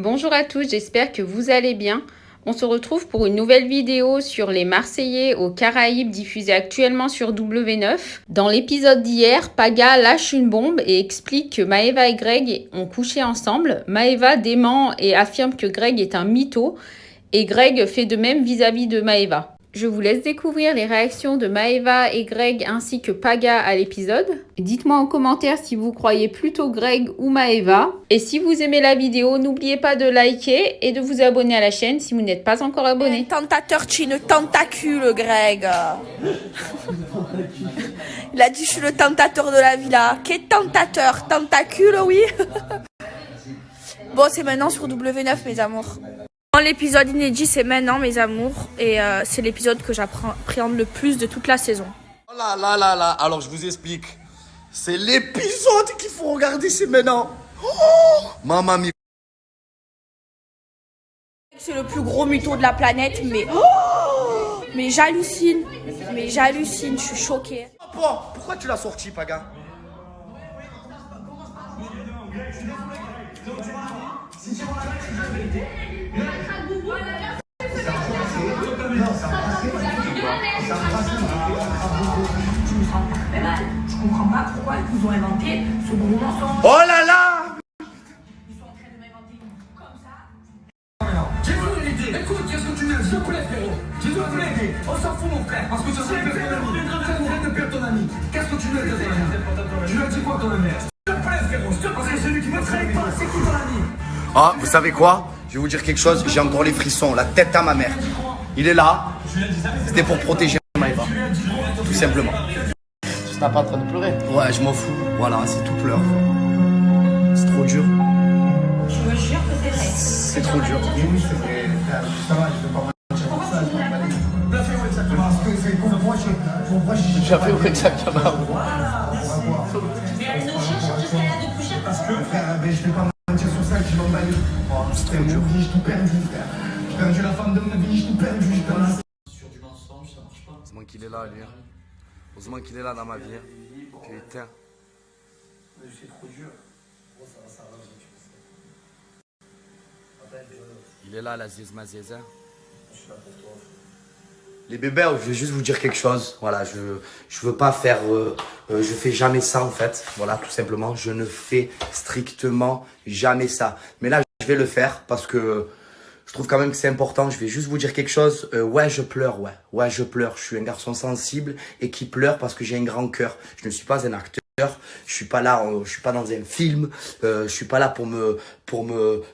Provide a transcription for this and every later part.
Bonjour à tous, j'espère que vous allez bien. On se retrouve pour une nouvelle vidéo sur les Marseillais aux Caraïbes diffusée actuellement sur W9. Dans l'épisode d'hier, Paga lâche une bombe et explique que Maeva et Greg ont couché ensemble. Maeva dément et affirme que Greg est un mytho et Greg fait de même vis-à-vis de Maeva. Je vous laisse découvrir les réactions de Maeva et Greg ainsi que Paga à l'épisode. Dites-moi en commentaire si vous croyez plutôt Greg ou Maeva. Et si vous aimez la vidéo, n'oubliez pas de liker et de vous abonner à la chaîne si vous n'êtes pas encore abonné. Tentateur chine, tentacule, Greg. Il a dit je suis le tentateur de la villa. Qu'est tentateur? Tentacule, oui. Bon, c'est maintenant sur W9, mes amours. L'épisode inédit, c'est maintenant, mes amours. Et c'est l'épisode que j'appréhende le plus de toute la saison. Oh là là là là, alors je vous explique. C'est l'épisode qu'il faut regarder, c'est maintenant. Oh, maman mia. C'est le plus gros mytho de la planète, mais j'hallucine. Mais j'hallucine, je suis choquée. Pourquoi tu l'as sorti, Paga? Je comprends pas pourquoi ils vous ont inventé ce gros mensonge. Oh là là! Ils sont en train de m'inventer comme ça. Jésus voulait aider. Écoute, qu'est-ce que tu veux? S'il te plaît, frérot. Jésus voulait aider. On s'en fout, mon frère. Parce que tu sais que c'est de perdre ton ami. Qu'est-ce que tu veux dire, ton ami? Tu lui as dit quoi, ton ami? S'il te plaît, frérot. S'il te plaît, c'est celui qui me traite pas. C'est qui ton ami? Ah, vous savez quoi? Je vais vous dire quelque chose, j'ai encore les frissons, la tête à ma mère. Il est là, c'était pour protéger Maeva. Tout simplement. Tu n'es pas en train de pleurer. Ouais, je m'en fous. Voilà, c'est tout pleure. C'est trop dur. Je me jure que c'est vrai. C'est trop dur. Oui, c'est vrai. Ça va, je vais pas mentir pour ça. J'ai fait où exactement? Mais elle ne cherche jusqu'à la de coucher parce que. Frère, je vais pas mentir sur ça, je m'en bats les. C'est trop dur. J'ai tout perdu, frère. J'ai perdu la femme de ma vie, j'ai tout perdu, j'ai perdu. Sur du mensonge, ça marche pas. Heureusement qu'il est là, lui. Heureusement qu'il est là dans ma vie. Putain. C'est trop dur. Ça va, Il est là, la zizma zizin. je suis là pour toi. Les bébés, je vais juste vous dire quelque chose. Voilà, je veux pas faire... je fais jamais ça, en fait. Voilà, tout simplement. Je ne fais strictement jamais ça. Mais là, je vais le faire parce que je trouve quand même que c'est important. Je vais juste vous dire quelque chose. Ouais, je pleure, ouais. Ouais, je pleure. Je suis un garçon sensible et qui pleure parce que j'ai un grand cœur. Je ne suis pas un acteur. Je suis pas là, je suis pas dans un film. Je suis pas là pour me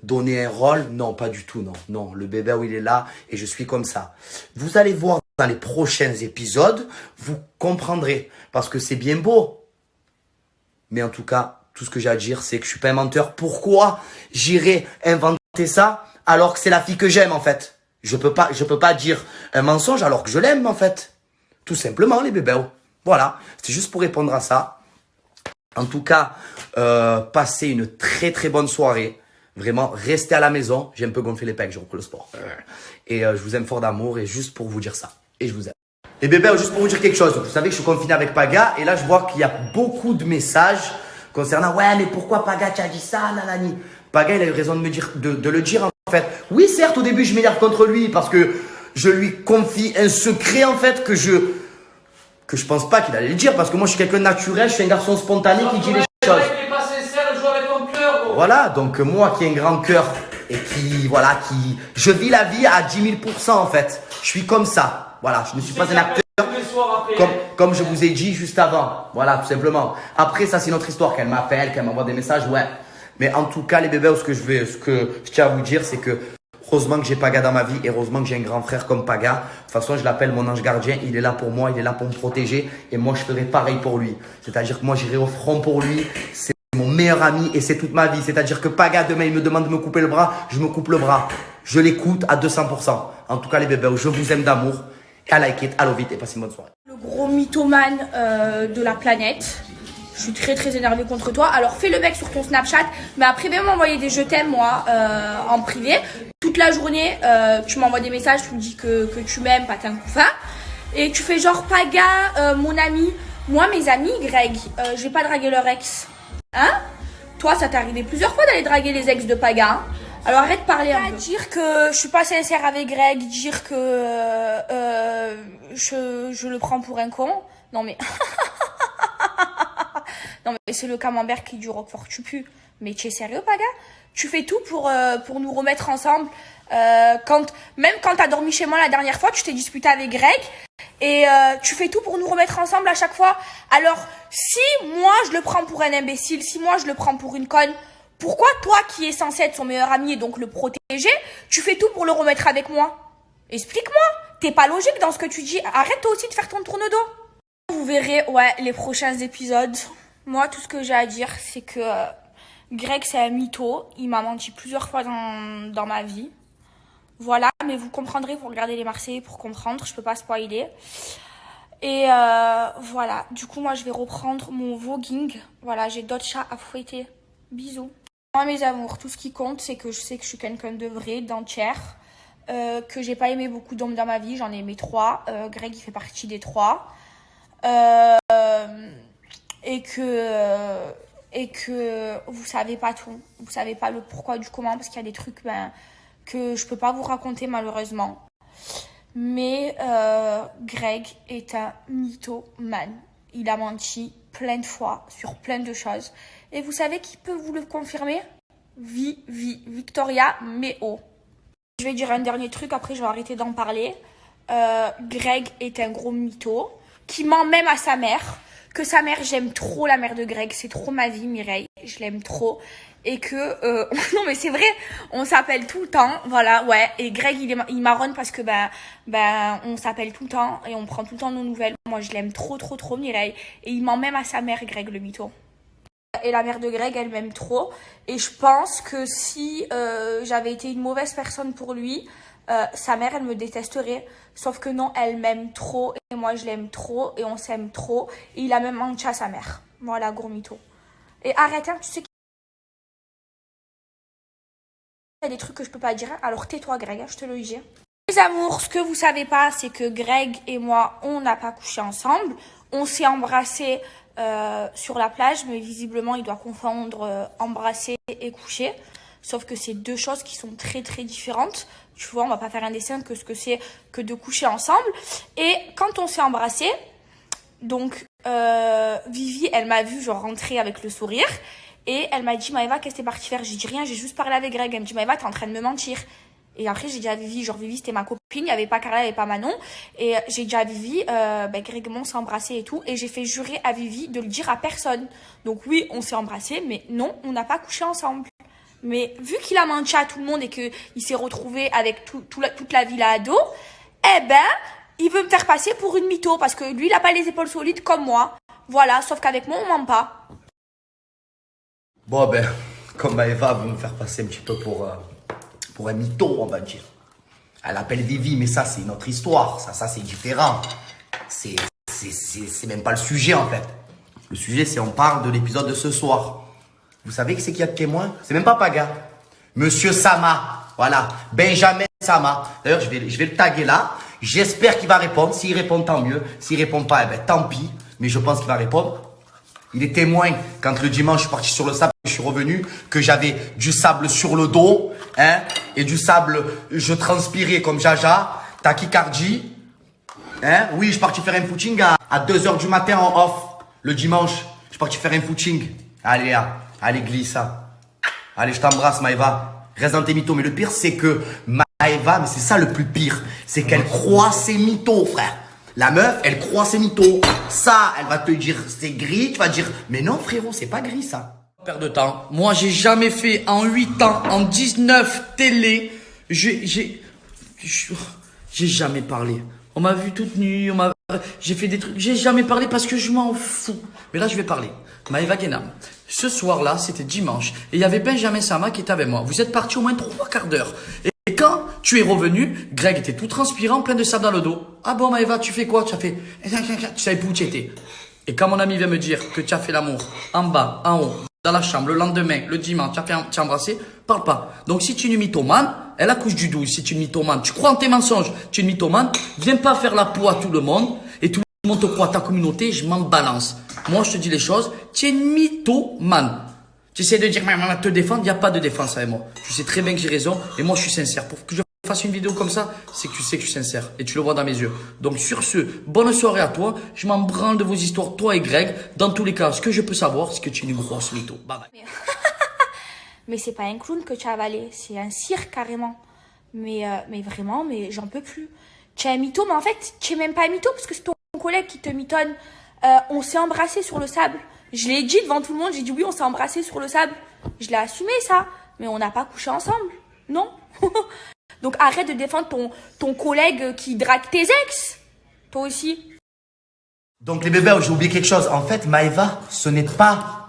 donner un rôle. Non, pas du tout, non. Non, le bébé, il est là et je suis comme ça. Vous allez voir dans les prochains épisodes, vous comprendrez. Parce que c'est bien beau. Mais en tout cas, tout ce que j'ai à dire, c'est que je suis pas un menteur. Pourquoi j'irais inventer ça alors que c'est la fille que j'aime, en fait? Je peux pas dire un mensonge alors que je l'aime, en fait. Tout simplement, les bébés. Voilà. C'est juste pour répondre à ça. En tout cas, passez une très très bonne soirée. Vraiment, restez à la maison. J'ai un peu gonflé les pecs, j'ai repris le sport. Et je vous aime fort d'amour et juste pour vous dire ça. Et je vous aime. Les bébés, juste pour vous dire quelque chose. Vous savez que je suis confiné avec Paga et là je vois qu'il y a beaucoup de messages concernant « Ouais, mais pourquoi Paga tu as dit ça, nanani ?» Paga, il a eu raison de me dire, de le dire en fait. Oui, certes, au début, je m'énerve contre lui parce que je lui confie un secret en fait que je pense pas qu'il allait le dire parce que moi je suis quelqu'un de naturel, je suis un garçon spontané qui dit les choses. Il est pas sincère, joue avec ton cœur. Voilà, donc moi qui ai un grand cœur et je vis la vie à 10 000% en fait. Je suis comme ça. Voilà, je ne suis pas un acteur comme je vous ai dit juste avant. Voilà, tout simplement. Après, ça c'est notre histoire, qu'elle m'appelle, qu'elle m'envoie des messages, ouais. Mais en tout cas, les bébés, ce que je tiens à vous dire, c'est que heureusement que j'ai Paga dans ma vie et heureusement que j'ai un grand frère comme Paga. De toute façon, je l'appelle mon ange gardien. Il est là pour moi, il est là pour me protéger. Et moi, je ferai pareil pour lui. C'est-à-dire que moi, j'irai au front pour lui. C'est mon meilleur ami et c'est toute ma vie. C'est-à-dire que Paga, demain, il me demande de me couper le bras. Je me coupe le bras. Je l'écoute à 200%. En tout cas, les bébés, je vous aime d'amour. I like it. Allô vite et passez une bonne soirée. Le gros mythomane de la planète. Je suis très très énervée contre toi. Alors fais le mec sur ton Snapchat, mais après viens m'envoyer des je t'aime moi en privé. Toute la journée, tu m'envoies des messages, tu me dis que tu m'aimes, pas t'es un couffin. Et tu fais genre Paga, mon ami. Moi mes amis, Greg, je vais pas draguer leur ex. Hein? Toi ça t'est arrivé plusieurs fois d'aller draguer les ex de Paga. Hein? Alors arrête de parler un peu. Dire que je suis pas sincère avec Greg, dire que je le prends pour un con. Non mais non mais c'est le camembert qui du Roquefort tu pues. Mais tu es sérieux, Paga? Tu fais tout pour nous remettre ensemble. Même quand t'as dormi chez moi la dernière fois, tu t'es disputé avec Greg et tu fais tout pour nous remettre ensemble à chaque fois. Alors si moi je le prends pour un imbécile, si moi je le prends pour une conne, pourquoi toi qui es censé être son meilleur ami et donc le protéger, tu fais tout pour le remettre avec moi? Explique-moi. T'es pas logique dans ce que tu dis. Arrête toi aussi de faire ton tourne-dos. Vous verrez, ouais, les prochains épisodes. Moi, tout ce que j'ai à dire, c'est que Greg, c'est un mytho. Il m'a menti plusieurs fois dans ma vie. Voilà, mais vous comprendrez, vous regardez les Marseillais pour comprendre. Je peux pas spoiler. Et voilà, du coup, moi, je vais reprendre mon voguing. Voilà, j'ai d'autres chats à fouetter. Bisous. Moi, mes amours, tout ce qui compte, c'est que je sais que je suis quelqu'un de vrai, d'entière. Que j'ai pas aimé beaucoup d'hommes dans ma vie. J'en ai aimé 3. Greg, il fait partie des 3. Et que vous savez pas tout. Vous savez pas le pourquoi du comment, parce qu'il y a des trucs que je peux pas vous raconter malheureusement. Mais Greg est un mythomane. Il a menti plein de fois sur plein de choses. Et vous savez qui peut vous le confirmer? Victoria Méo. Je vais dire un dernier truc, après je vais arrêter d'en parler. Greg est un gros mytho qui ment même à sa mère. Que sa mère, j'aime trop la mère de Greg, c'est trop ma vie, Mireille, je l'aime trop. Et que, non mais c'est vrai, on s'appelle tout le temps, voilà, ouais. Et Greg, il marronne parce que, on s'appelle tout le temps et on prend tout le temps nos nouvelles. Moi, je l'aime trop, trop, trop, Mireille. Et il ment même à sa mère, Greg, le mytho. Et la mère de Greg, elle m'aime trop. Et je pense que si j'avais été une mauvaise personne pour lui, sa mère, elle me détesterait. Sauf que non, elle m'aime trop. Et moi, je l'aime trop. Et on s'aime trop. Et il a même menti à sa mère. Voilà, gros mytho. Et arrête, hein, tu sais qu'il y a des trucs que je peux pas dire. Alors tais-toi, Greg, hein, je te le dis. Les amours, ce que vous savez pas, c'est que Greg et moi, on n'a pas couché ensemble. On s'est embrassés sur la plage. Mais visiblement, il doit confondre embrasser et coucher. Sauf que c'est deux choses qui sont très très différentes. Tu vois, on va pas faire un dessin que ce que c'est que de coucher ensemble. Et quand on s'est embrassés, donc Vivi, elle m'a vu genre rentrer avec le sourire. Et elle m'a dit, Maëva, qu'est-ce que t'es partie faire? J'ai dit rien, j'ai juste parlé avec Greg. Elle me dit, Maëva, t'es en train de me mentir. Et après, j'ai dit à Vivi, genre Vivi, c'était ma copine. Il n'y avait pas Carla, il n'y avait pas Manon. Et j'ai dit à Vivi, Greg et moi, on s'est embrassés et tout. Et j'ai fait jurer à Vivi de le dire à personne. Donc oui, on s'est embrassés, mais non, on n'a pas couché ensemble. Mais vu qu'il a menti à tout le monde et qu'il s'est retrouvé avec toute la villa à dos, il veut me faire passer pour une mytho parce que lui, il n'a pas les épaules solides comme moi. Voilà, sauf qu'avec moi, on ment pas. Bon, comme Maëva veut me faire passer un petit peu pour un mytho, on va dire. Elle appelle Vivi, mais ça, c'est une autre histoire. Ça c'est différent. C'est même pas le sujet, en fait. Le sujet, c'est on parle de l'épisode de ce soir. Vous savez que c'est qui a de témoin? C'est même pas Paga. Monsieur Sama. Voilà. Benjamin Sama. D'ailleurs, je vais le taguer là. J'espère qu'il va répondre. S'il répond, tant mieux. S'il répond pas, tant pis. Mais je pense qu'il va répondre. Il est témoin quand le dimanche, je suis parti sur le sable, je suis revenu, que j'avais du sable sur le dos, hein, et du sable, je transpirais comme Jaja, tachycardie. Hein. Oui, je suis parti faire un footing à 2h du matin en off. Le dimanche, je suis parti faire un footing. Allez, là. Allez, glisse ça. Allez, je t'embrasse, Maëva. Reste dans tes mythos. Mais le pire, c'est que Maëva, mais c'est ça le plus pire, c'est qu'elle croit ses mythos, frère. La meuf, elle croit ses mythos. Ça, elle va te dire, c'est gris. Tu vas dire, mais non, frérot, c'est pas gris, ça. Perte de temps. Moi, j'ai jamais fait en 8 ans, en 19 télé. J'ai jamais parlé. On m'a vu toute nue, j'ai fait des trucs. J'ai jamais parlé parce que je m'en fous. Mais là, je vais parler. Maëva Guénam. Ce soir-là, c'était dimanche. Et il y avait Benjamin Sama qui était avec moi. Vous êtes partis au moins 3 quarts d'heure. Et quand tu es revenu, Greg était tout transpirant, plein de sable dans le dos. Ah bon, Maëva, tu fais quoi? Tu as fait... Tu savais plus où tu étais. Et quand mon ami vient me dire que tu as fait l'amour en bas, en haut, dans la chambre, le lendemain, le dimanche, tu as embrassé, parle pas. Donc si tu es une mythomane, elle accouche du 12. Si tu es une mythomane, tu crois en tes mensonges, tu es une mythomane, viens pas faire la peau à tout le monde. Et tout le monde te croit, ta communauté, je m'en balance. Moi, je te dis les choses, tu es une mythomane. Tu essaies de dire, maman, te défendre, il n'y a pas de défense avec moi. Tu sais très bien que j'ai raison et moi je suis sincère. Pour que je fasse une vidéo comme ça, c'est que tu sais que je suis sincère et tu le vois dans mes yeux. Donc sur ce, bonne soirée à toi. Je m'en branle de vos histoires, toi et Greg. Dans tous les cas, ce que je peux savoir, c'est que tu es une grosse mytho. Bye bye. Mais c'est pas un clown que tu as avalé, c'est un cirque carrément. Mais vraiment, mais j'en peux plus. Tu es un mytho, mais en fait, tu es même pas un mytho parce que c'est ton collègue qui te mitonne. On s'est embrassé sur le sable. Je l'ai dit devant tout le monde, j'ai dit oui, on s'est embrassé sur le sable. Je l'ai assumé ça, mais on n'a pas couché ensemble, non. Donc arrête de défendre ton collègue qui drague tes ex, toi aussi. Donc les bébés, j'ai oublié quelque chose. En fait, Maëva, ce n'est pas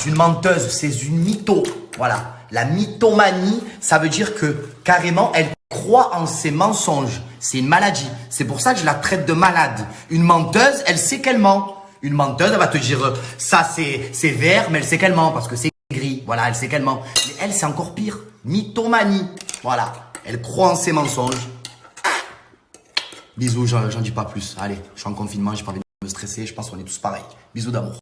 une menteuse, c'est une mytho. Voilà. La mythomanie, ça veut dire que carrément, elle croit en ses mensonges. C'est une maladie. C'est pour ça que je la traite de malade. Une menteuse, elle sait qu'elle ment. Une menteuse, elle va te dire ça c'est vert, mais elle sait qu'elle ment parce que c'est gris. Voilà, elle sait qu'elle ment. Mais elle, c'est encore pire. Mythomanie. Voilà. Elle croit en ses mensonges. Bisous, j'en dis pas plus. Allez, je suis en confinement, j'ai pas envie de me stresser. Je pense qu'on est tous pareils. Bisous d'amour.